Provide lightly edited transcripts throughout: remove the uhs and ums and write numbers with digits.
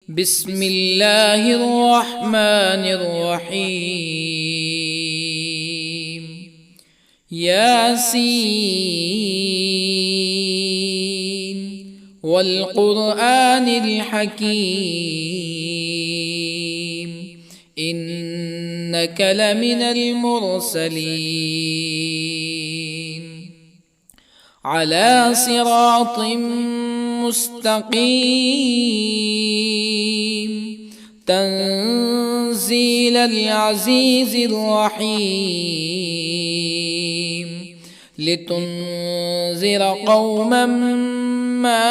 بسم الله الرحمن الرحيم. ياسين والقرآن الحكيم إنك لمن المرسلين على صراط مستقيم تنزيل العزيز الرحيم لتنذر قوما ما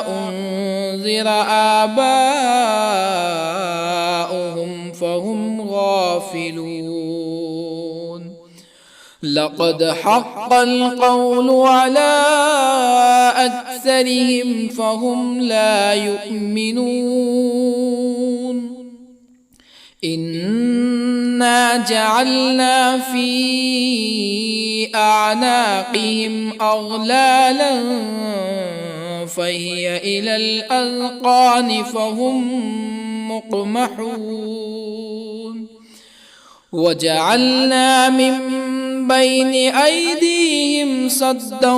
أنذر آباؤهم فهم غافلون. لقد حق القول على أكثرهم فهم لا يؤمنون. إنا جعلنا في أعناقهم أغلالا فهي إلى الأذقان فهم مقمحون. وجعلنا من بين أيديهم سدا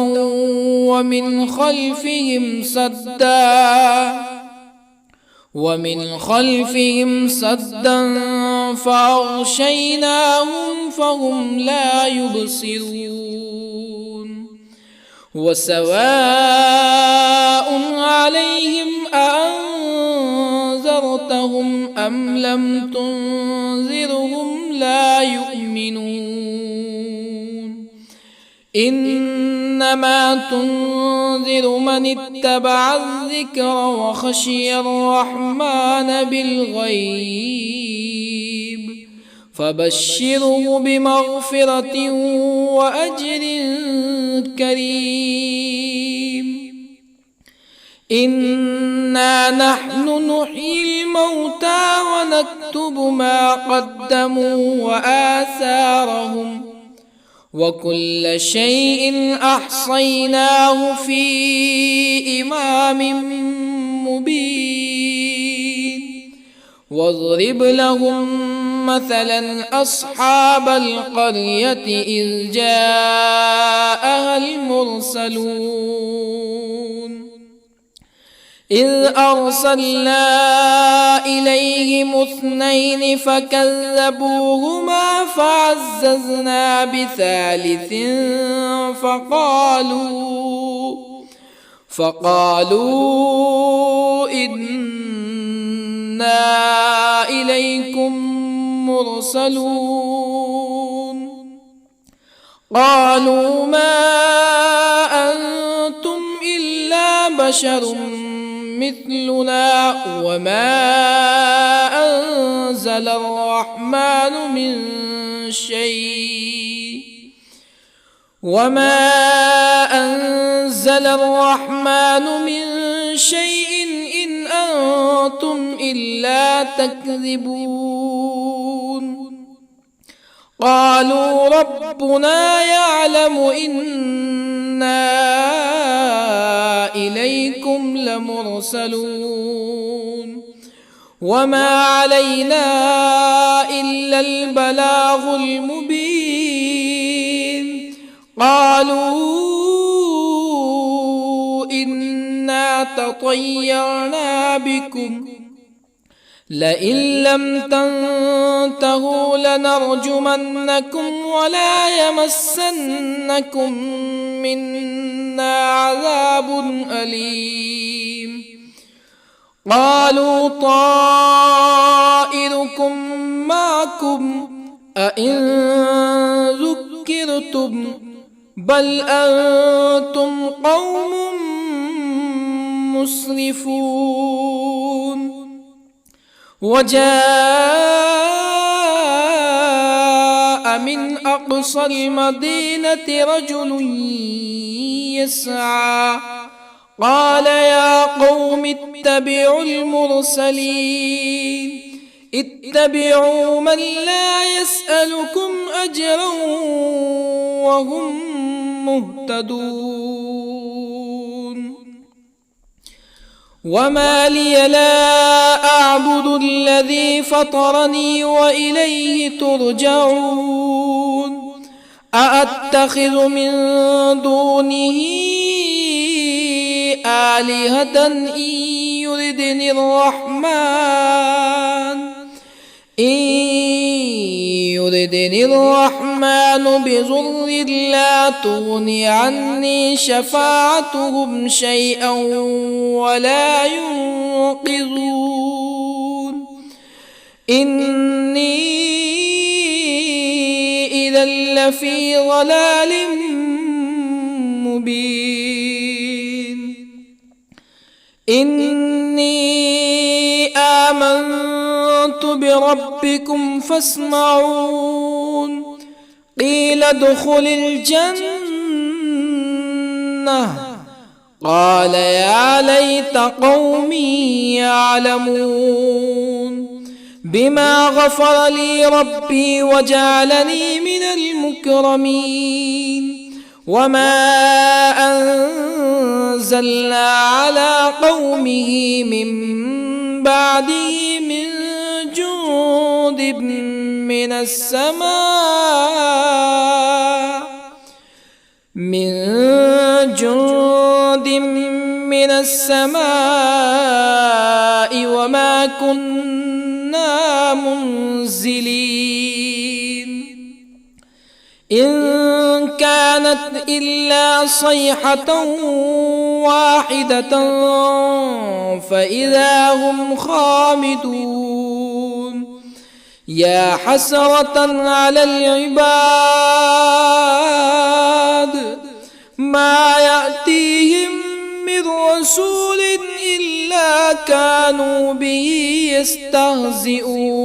ومن خلفهم سدا فأغشيناهم فهم لا يبصرون. وسواء عليهم أأنذرتهم أم لم تنذرهم لا يؤمنون. إنما تنذر من اتبع الذكر وخشي الرحمن بالغيب فبشره بمغفرة وأجر كريم. إنا نحن نحيي الموتى ونكتب ما قدموا وآثارهم وكل شيء أحصيناه في إمام مبين. واضرب لهم مثلا أصحاب القرية إذ جاءها المرسلون إذ أرسلنا إليهم اثنين فكذبوهما فعززنا بثالث فقالوا إنا إليكم مرسلون. قالوا ما أنتم إلا بشر مثلنا وما أنزل الرحمن من شيء إن أنتم إلا تكذبون. قالوا ربنا يعلم إنا إليكم لمرسلون وما علينا إلا البلاغ المبين. قالوا إنا تطيرنا بكم لئن لم تنتهوا لنرجمنكم ولا يمسنكم منا عذاب أليم. قالوا طائركم معكم أئن ذكرتم بل أنتم قوم مسرفون. وجاء من أقصى المدينة رجل يسعى قال يا قوم اتبعوا المرسلين اتبعوا من لا يسألكم أجرا وهم مهتدون. وما لي لا أعبد الذي فطرني وإليه ترجعون أأتخذ من دونه آلهة يردني الرحمن بضر لا تغني عني شفاعتهم شيئا ولا ينقذون إني إذا لفي ضلال مبين إني آمنت بربكم فاسمعون قيل ادخل الجنة قال يا ليت قومي يعلمون بما غفر لي ربي وجعلني من المكرمين وما أنزلنا على قومه من بعده من جند من السماء وما كنا منزلين إن كانت إلا صيحة واحدة فإذا هم خامدون يا حسرة على العباد ما يأتيهم من رسول إلا كانوا به يستهزئون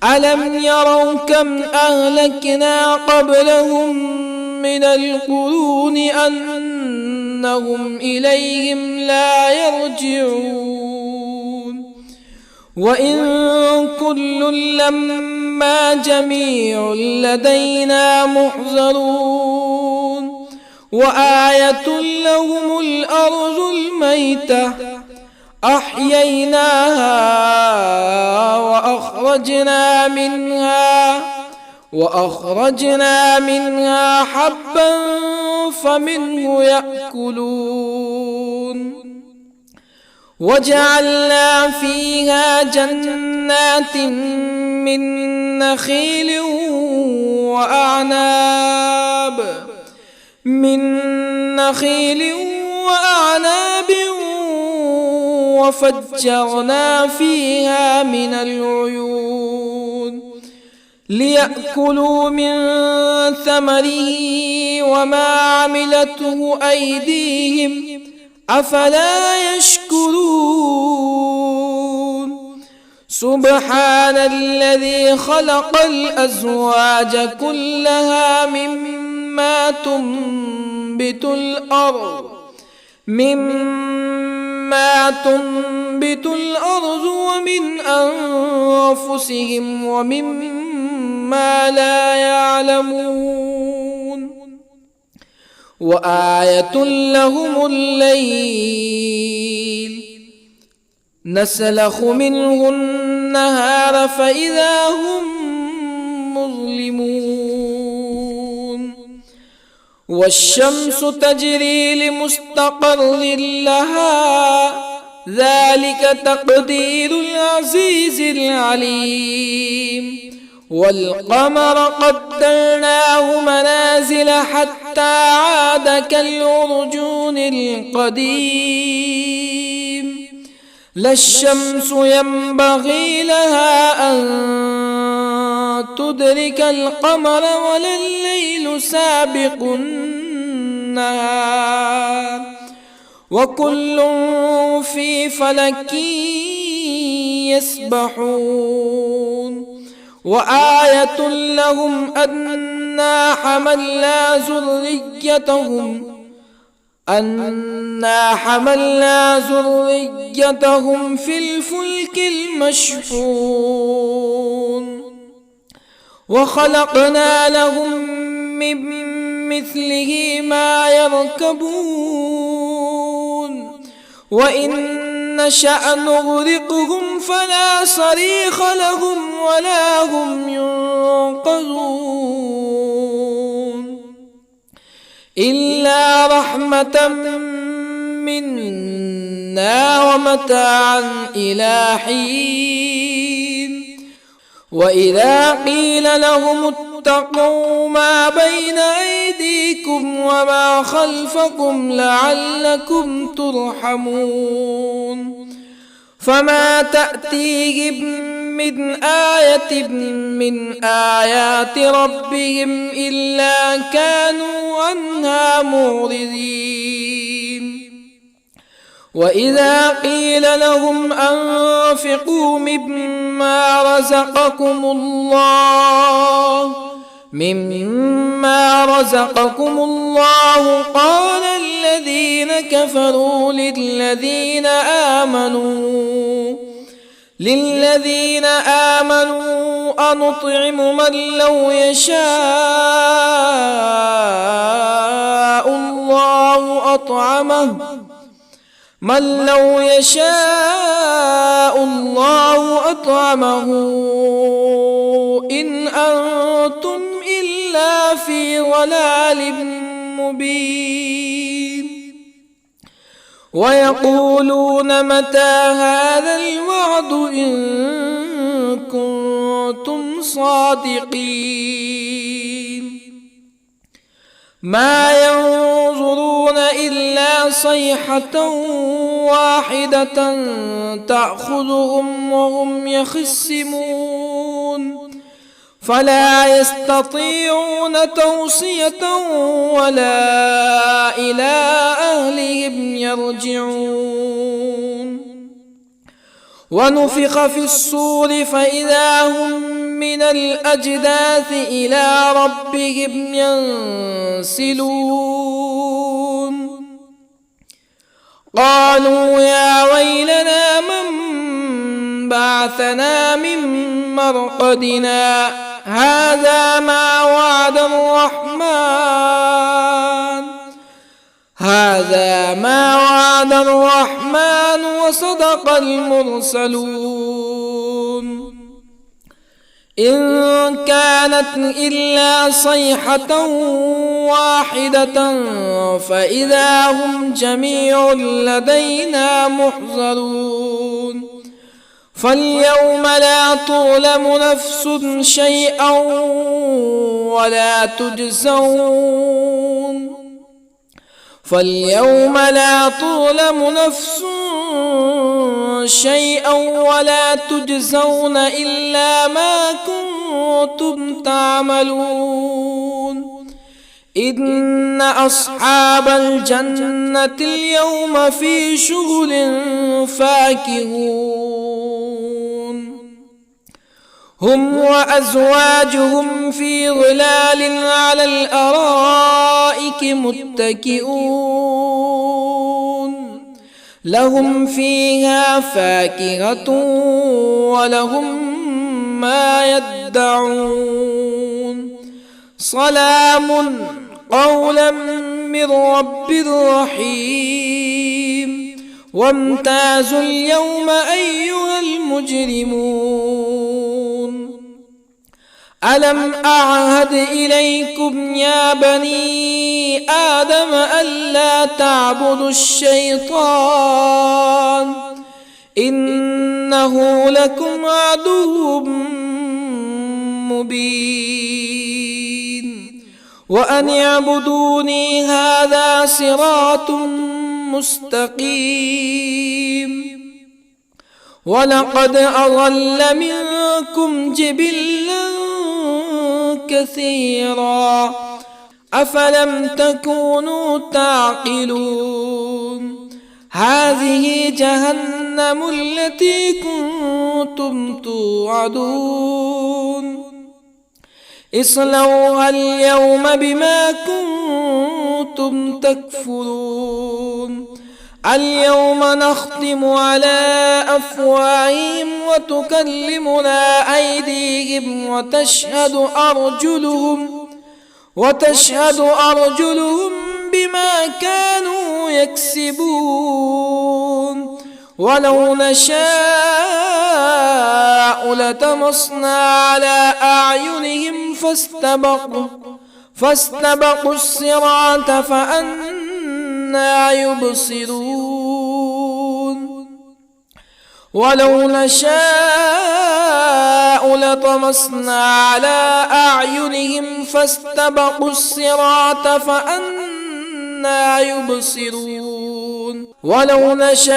ألم يروا كم أهلكنا قبلهم من القرون أنهم إليهم لا يرجعون وإن كل لما جميع لدينا محضرون وآية لهم الأرض الميتة أحييناها وأخرجنا منها حبا فمنه يأكلون وجعلنا فيها جنات من نخيل وأعناب وفجرنا فيها من العيون ليأكلوا من ثمره وما عملته أيديهم أفلا يشكرون سبحان الذي خلق الأزواج كلها مما تنبت الأرض ومن أنفسهم ومما لا يعلمون وآية لهم الليل نسلخ منه النهار فإذا هم مظلمون والشمس تجري لمستقر لها ذلك تقدير العزيز العليم والقمر قدرناه منازل حتى عاد كالعرجون القديم لا الشمس ينبغي لها أن تدرك القمر ولا الليل سابق النهار وكل في فلك يسبحون وآية لهم أنا حملنا ذريتهم في الفلك المشحون وخلقنا لهم من مثله ما يركبون وإن نشأ نغرقهم فلا صريخ لهم ولا هم ينقذون إلا رحمة منا ومتاعا إلى حين وإذا قيل لهم اتقوا ما بين أيديكم وما خلفكم لعلكم ترحمون فما تأتيهم من آية من آيات ربهم إلا كانوا عنها معرضين وإذا قيل لهم أنفقوا مما رزقكم الله قال الذين كفروا للذين آمنوا أنطعم من لو يشاء الله أطعمه إن أنتم إلا في ضلال مبين ويقولون متى هذا الوعد إن كنتم صادقين ما ينظرون إلا صيحة واحدة تأخذهم وهم يخصمون فلا يستطيعون توصية ولا إلى أهلهم يرجعون ونفخ في الصور فإذا هم من الأجداث إلى ربهم ينسلون قالوا يا ويلنا من بعثنا من مرقدنا هذا ما وعد الرحمن وصدق المرسلون إن كانت إلا صيحة واحدة فإذا هم جميع لدينا محضرون فاليوم لا تظلم نفس شيئا ولا تجزون إلا ما كنتم تعملون إن أصحاب الجنة اليوم في شغل فاكهون هم وأزواجهم في ظلال على الأرائك متكئون لهم فيها فاكهة ولهم ما يدعون سلام قولا من رب رحيم وامتازوا اليوم أيها المجرمون ألم أعهد إليكم يا بني آدم ألا تعبدوا الشيطان إنه لكم عدو مبين وأن اعبدوني هذا صراط مستقيم ولقد أضل منكم جبلا كثيرا أفلم تكونوا تعقلون هذه جهنم التي كنتم توعدون اصلوها اليوم بما كنتم تكفرون اليوم نختم على أفواههم وتكلمنا أيديهم وتشهد أرجلهم بما كانوا يكسبون ولو نشاء لطمسنا على أعينهم فاستبقوا الصراط فأنى يبصرون ولو نشاء لطمسنا على أعينهم فاستبقوا الصراط فأنى يبصرون ولو نشاء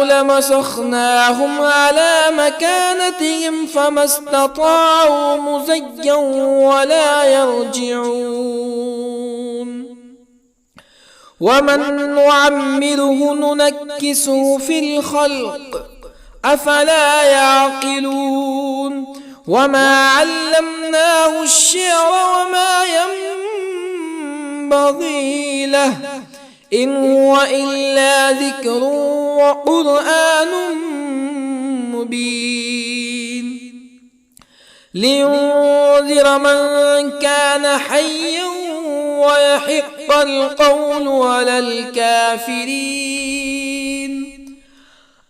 لمسخناهم على مكانتهم فما استطاعوا مزيا ولا يرجعون ومن نعمره ننكسه في الخلق أفلا يعقلون وما علمناه الشعر وما ينبغي له إن هو إلا ذكر وقرآن مبين لينذر من كان حيا ويحق القول على الكافرين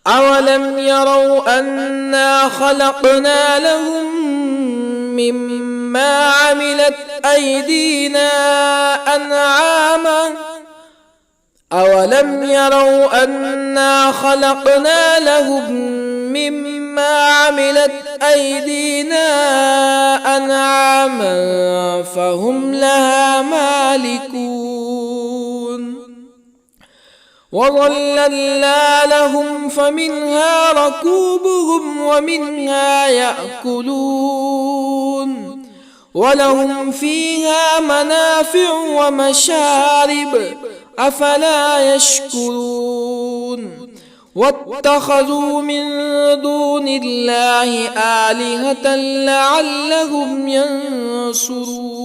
أولم يروا أنا خلقنا لهم مما عملت أيدينا أنعاما أولم يروا أنا خلقنا لهم مما عملت أيدينا أنعاما فهم لها مالكون وظللنا لهم فمنها ركوبهم ومنها يأكلون ولهم فيها منافع ومشارب أفلا يشكرون واتخذوا من دون الله آلهة لعلهم ينصرون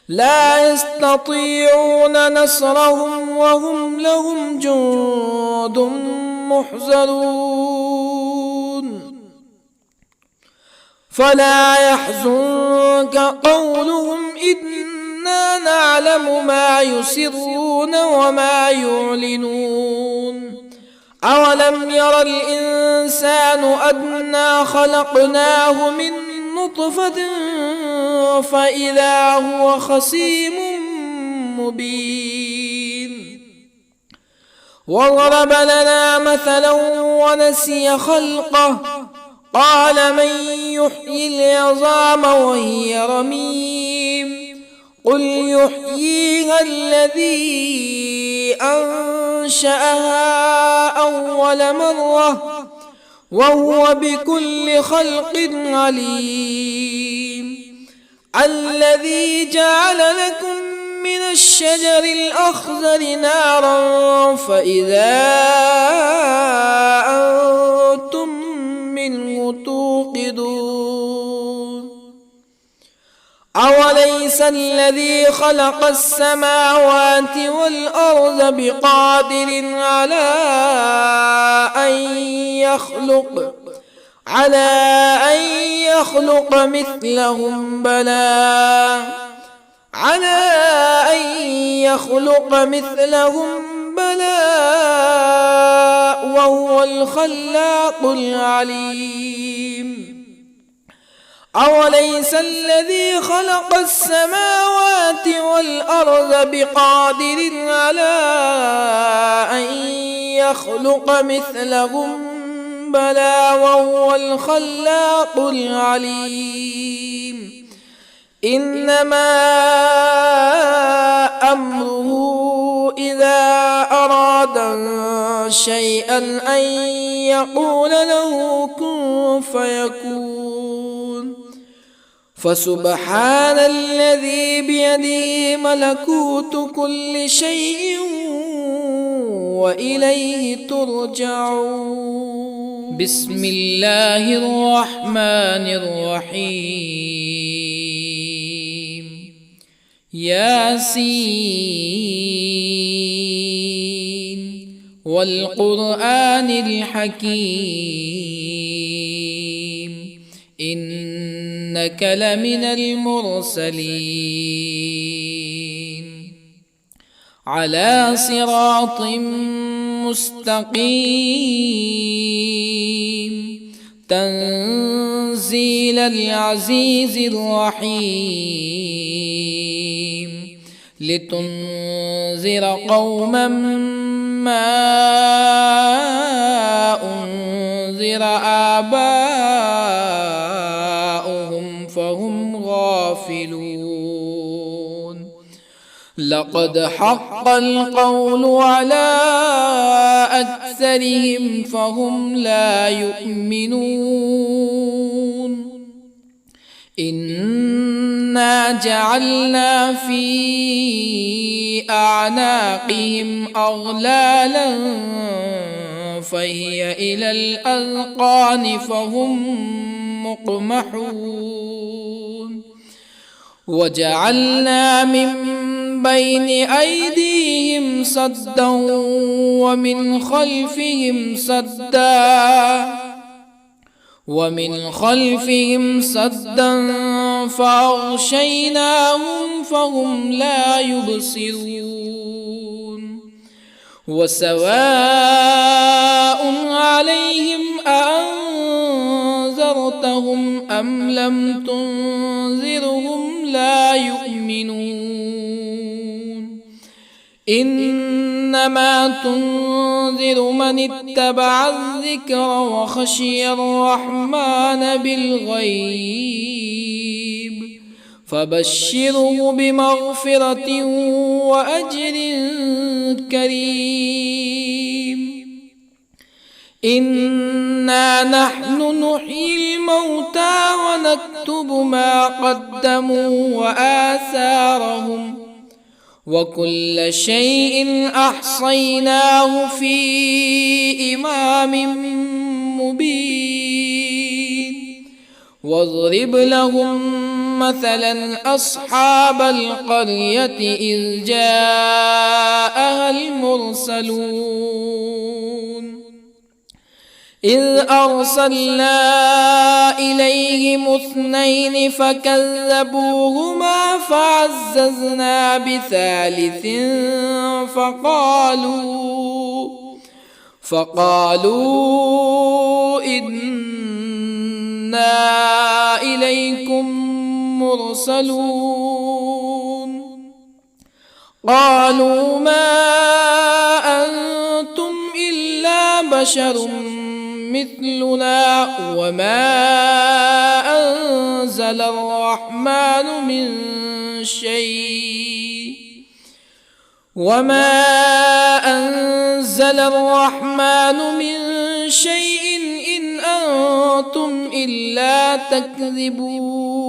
لا يستطيعون نصرهم وهم لهم جند محضرون فلا يحزنك قولهم إنا نعلم ما يسرون وما يعلنون أولم ير الإنسان أنا خلقناه من نطفة فإذا هو خصيم مبين وضرب لنا مثلا ونسي خلقه قال من يحيي العظام وهي رميم قل يحييها الذي أنشأها أول مرة وهو بكل خلق عليم الذي جعل لكم من الشجر الأخضر نارا فإذا أنتم منه توقدون أوليس الذي خلق السماوات والأرض بقادر على أن يخلق مثلهم بلى وهو الخلاق العليم أوليس الذي خلق السماوات والأرض بقادر على أن يخلق مثلهم بلى وهو الخلاق العليم إنما أمره إذا أراد شيئا أن يقول له كن فيكون فسبحان الذي بيده ملكوت كل شيء وإليه ترجعون بسم الله الرحمن الرحيم ياسين والقرآن الحكيم إنك لمن المرسلين على صراط مستقيم تنزيل العزيز الرحيم لتنذر قوما ما أنذر آباؤهم فهم غافلون لقد حق القول على أكثرهم فهم لا يؤمنون إنا جعلنا في أعناقهم أغلالا فهي إلى الأذقان فهم مقمحون وجعلنا من بين أيديهم سدا ومن خلفهم سدا فأغشيناهم فهم لا يبصرون وسواء عليهم أأنذرتهم أم لم تنذرهم لا يؤمنون إنما تنذر من اتبع الذكر وخشي الرحمن بالغيب فبشره بمغفرة وأجر كريم إنا نحن نحيي الموتى ونكتب ما قدموا وآثارهم وكل شيء أحصيناه في إمام مبين واضرب لهم مثلا أصحاب القرية إذ جاءها المرسلون إذ أرسلنا إليهم 2 فكذبوهما فعززنا بثالث فقالوا إنا إليكم مرسلون قالوا ما أنتم إلا بشر مثلنا وما أنزل الرحمن من شيء إن أنتم إلا تكذبون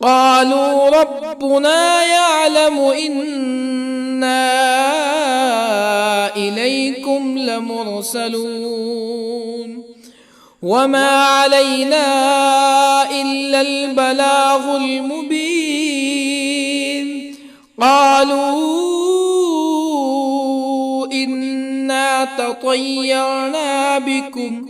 قالوا ربنا يعلم إنا إليكم لمرسلون وما علينا إلا البلاغ المبين قالوا إنا تطيرنا بكم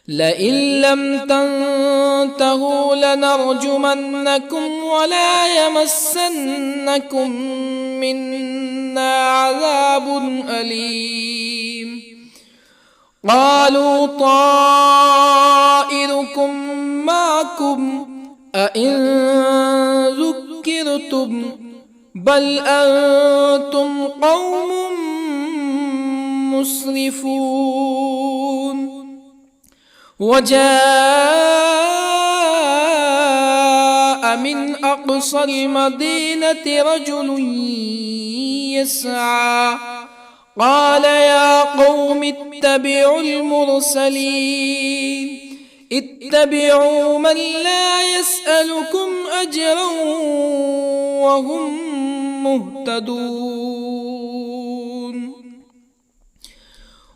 لئن لم تنتهوا لنرجمنكم ولا يمسنكم منا عذاب أليم قالوا طائركم معكم أئن ذكرتم بل أنتم قوم مسرفون وجاء من أقصى المدينة رجل يسعى قال يا قوم اتبعوا المرسلين اتبعوا من لا يسألكم أجرا وهم مهتدون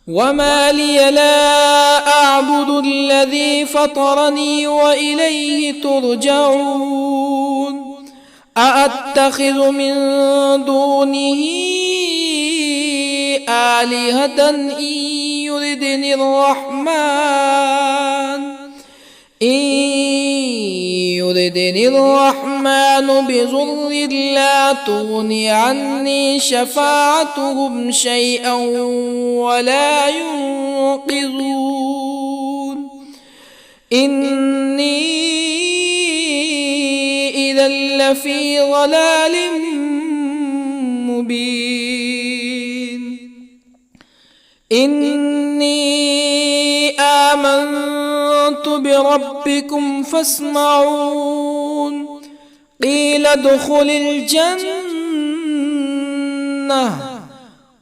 وما لي لا أعبد الذي فطرني وإليه ترجعون أأتخذ من دونه آلهة إن يردني الرحمن إن يردني الرحمن بضر لا تغن عني شفاعتهم شيئا ولا ينقذون إني إذا لفي ضلال مبين إني آمنت بربكم فاسمعون قيل ادخل الجنة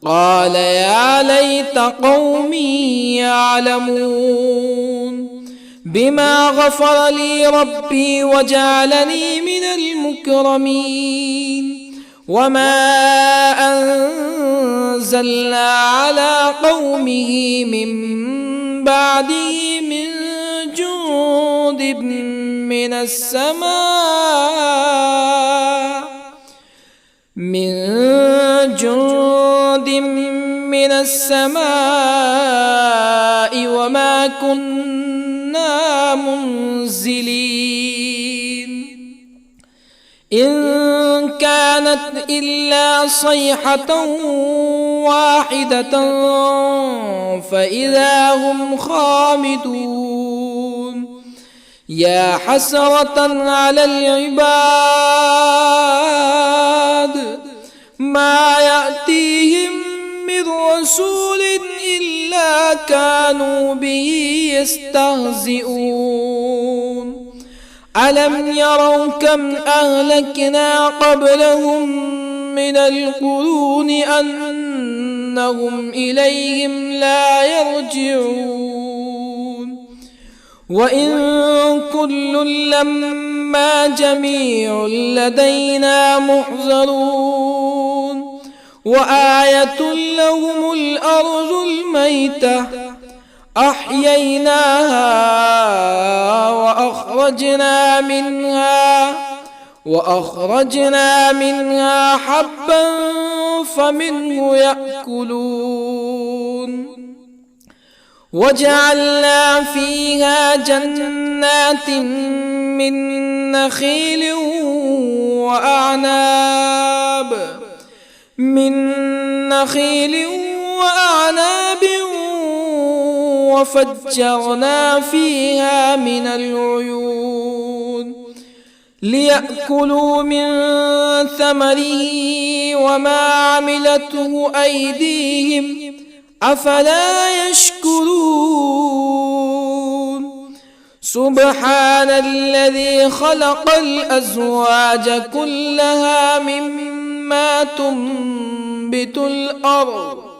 قال يا ليت قومي يعلمون بما غفر لي ربي وجعلني من المكرمين وما أنزلنا على قومه من بعده من جند من السماء وما كنا منزلين إن كانت إلا صيحة واحدة فإذا هم خامدون يا حسرة على العباد ما يأتيهم من رسول إلا كانوا به يستهزئون ألم يروا كم أهلكنا قبلهم من القرون أنهم إليهم لا يرجعون وإن كل لما جميع لدينا محضرون وآية لهم الأرض الميتة أحييناها وأخرجنا منها حبا فمنه يأكلون وجعلنا فيها جنات من نخيل وأعناب وفجرنا فيها من العيون ليأكلوا من ثمره وما عملته أيديهم أفلا يشكرون سبحان الذي خلق الأزواج كلها مما تنبت الأرض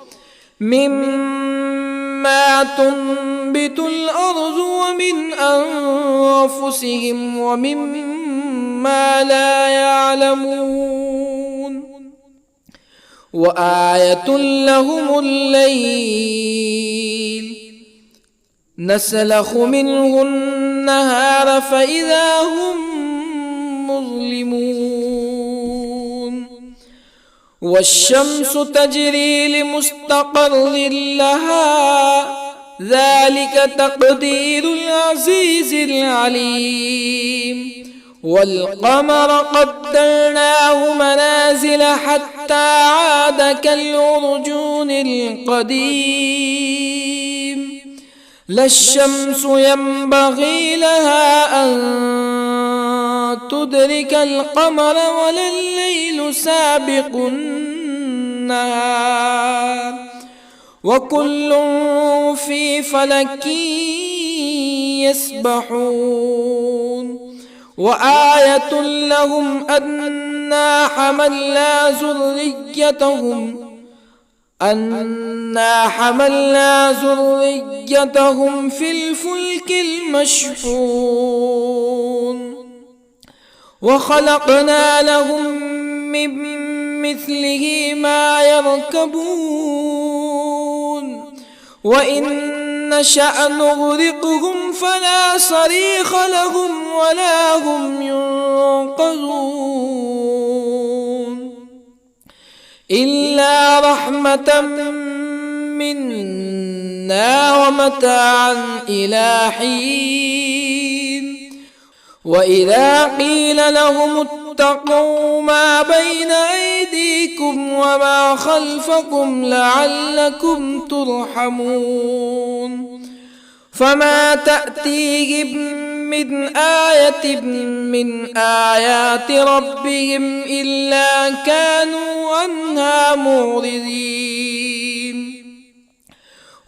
ومن أنفسهم ومما لا يعلمون وآية لهم الليل نسلخ منه النهار فإذا هم مظلمون والشمس تجري لمستقر لها ذلك تقدير العزيز العليم والقمر قدرناه منازل حتى عاد كالعرجون القديم لا الشمس ينبغي لها أن تدرك القمر ولا الليل سابق النهار وكل في فلك يسبحون وآية لهم أنا حملنا ذريتهم في الفلك المشحون وخلقنا لهم من مثله ما يركبون وإن نشأ نغرقهم فلا صريخ لهم ولا هم ينقذون إلا رحمة منا ومتاعا إلى حين وإذا قيل لهم اتقوا ما بين أيديكم وما خلفكم لعلكم ترحمون فما تأتيهم من آية من آيات ربهم إلا كانوا عنها معرضين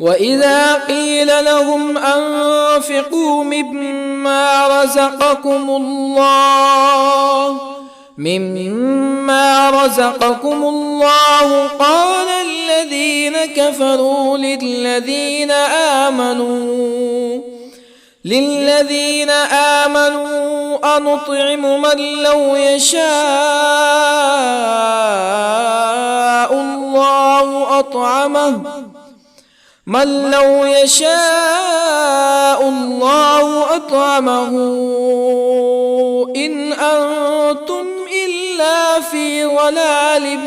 وإذا قيل لهم أنفقوا مما رزقكم الله قال الذين كفروا للذين آمنوا أنطعم من لو يشاء الله أطعمه إن أنتم إلا في ضلال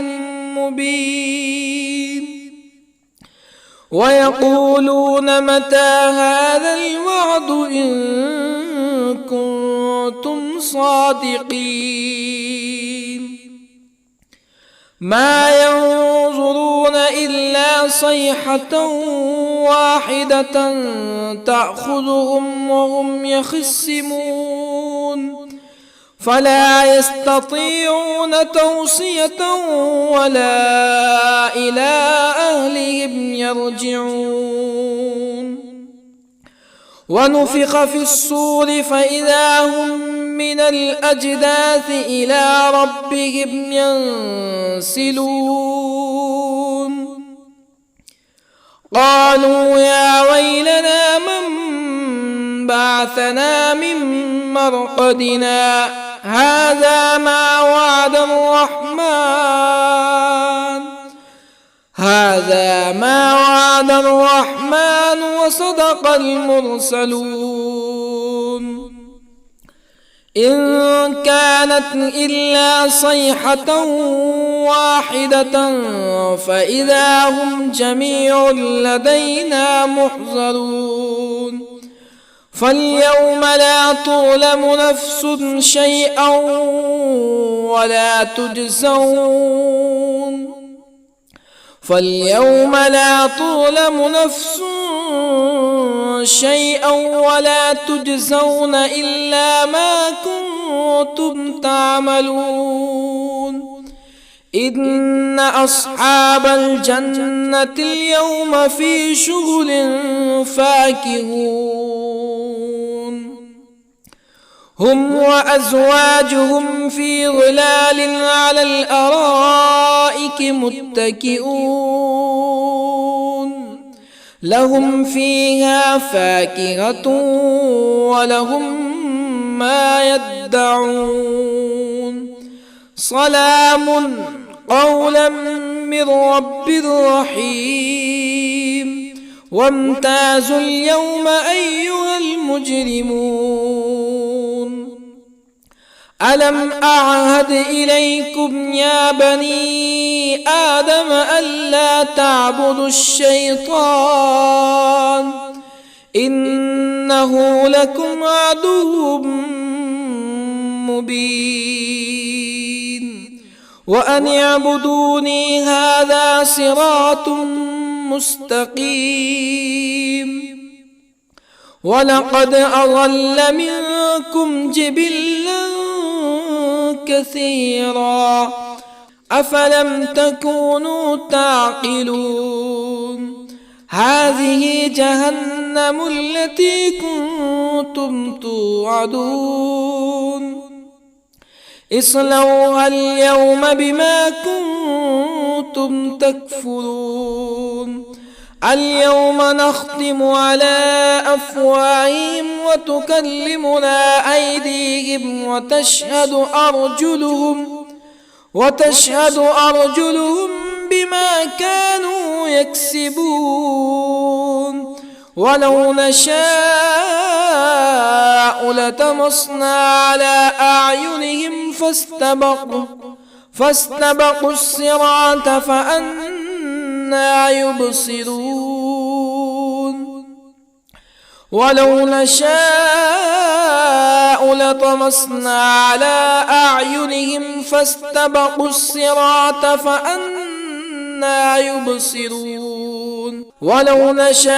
مبين ويقولون متى هذا الوعد إن كنتم صادقين ما ينظرون إلا صيحة واحدة تأخذهم وهم يخصمون فلا يستطيعون توصية ولا إلى أهلهم يرجعون ونفخ في الصور فإذا هم من الأجداث إلى ربهم ينسلون قالوا يا ويلنا من بعثنا من مرقدنا هذا ما وعد الرحمن وصدق المرسلون إن كانت إلا صيحة واحدة فإذا هم جميع لدينا محضرون فاليوم لا تظلم نفس شيئا ولا تجزون إلا ما كنتم تعملون إن أصحاب الجنة اليوم في شغل فاكهون هم وأزواجهم في ظلال على الأرائك متكئون لهم فيها فاكهة ولهم ما يدعون سلام قولا من رب رحيم وامتازوا اليوم أيها المجرمون ألم أعهد إليكم يا بني آدم ألا تعبدوا الشيطان إنه لكم عدو مبين وأن اعبدوني هذا صراط مستقيم ولقد أضل منكم جبلا كثيرا أفلم تكونوا تعقلون هذه جهنم التي كنتم توعدون اصلوها اليوم بما كنتم تكفرون اليوم نختم على أفواههم وتكلمنا أيديهم وتشهد أرجلهم بما كانوا يكسبون ولو نشاء لطمسنا على أعينهم فاستبقوا الصراط فأنى يبصرون ولو نشاء لطمسنا على أعينهم فاستبقوا الصراط فأنى يبصرون ولو نشاء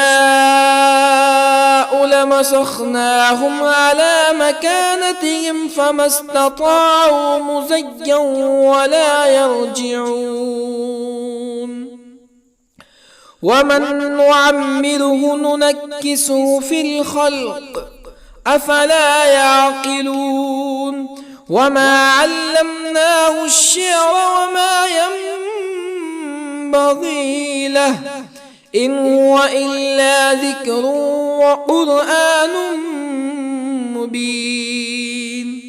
لمسخناهم على مكانتهم فما استطاعوا مزيا ولا يرجعون ومن نعمره ننكسه في الخلق أفلا يعقلون وما علمناه الشعر وما ينبغي له إن هو إلا ذكر وقرآن مبين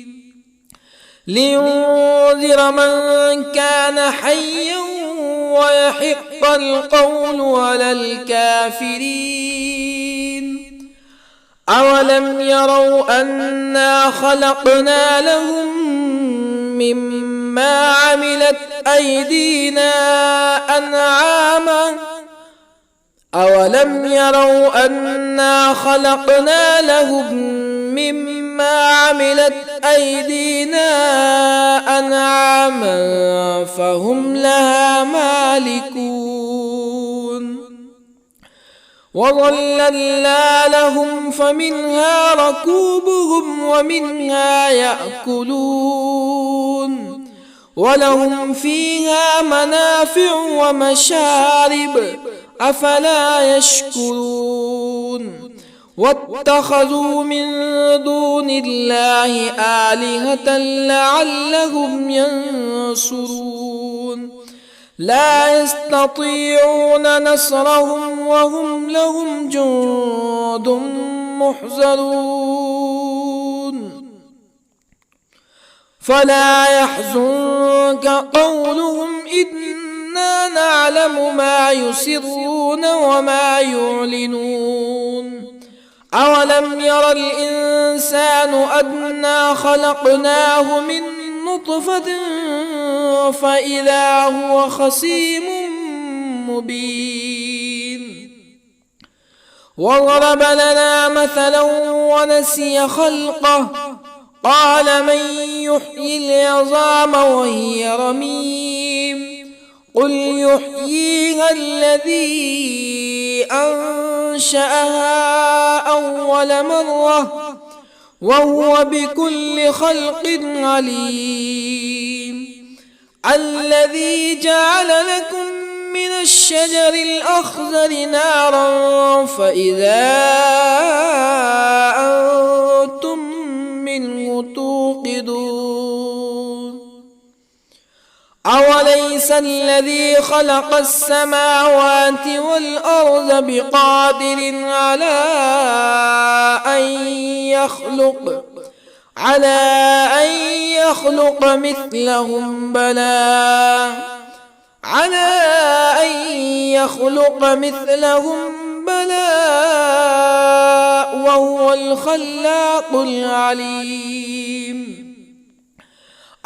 لينذر من كان حيا ويحق القول على الكافرين أولم يروا أنا خلقنا لهم مما عملت أيدينا أنعاما أولم يروا أنا خلقنا لهم مما عملت أيدينا أنعاما فهم لها مالكون وظللنا لهم فمنها ركوبهم ومنها يأكلون ولهم فيها منافع ومشارب أفلا يشكرون واتخذوا من دون الله آلهة لعلهم ينصرون لا يستطيعون نصرهم وهم لهم جند محضرون فلا يحزنك قولهم إنا نعلم ما يسرون وما يعلنون أولم ير الإنسان أنا خلقناه من نطفة فإذا هو خصيم مبين وضرب لنا مثلا ونسي خلقه قال من يحيي العظام وهي رميم قل يحييها الذي أنشأها أول مرة وهو بكل خلق عليم الذي جعل لكم من الشجر الأخضر نارا فإذا أنتم منه توقدون أوليس الذي خلق السماوات والأرض بقادر على أن يخلق مثلهم بلى وهو الخلاق العليم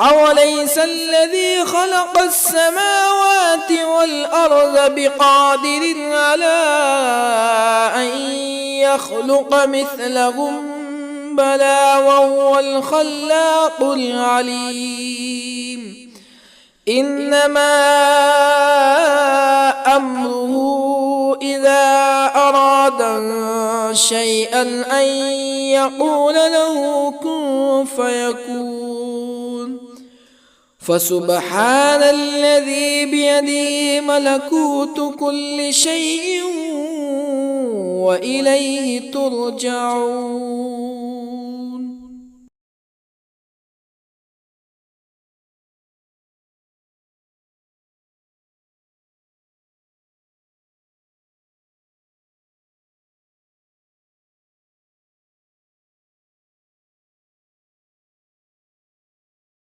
أوليس الذي خلق السماوات والأرض بقادر على أن يخلق مثلهم بلى وهو الخلاق العليم إنما أمره إذا أراد شيئا أن يقول له كن فيكون فسبحان الذي بيده ملكوت كل شيء وإليه ترجعون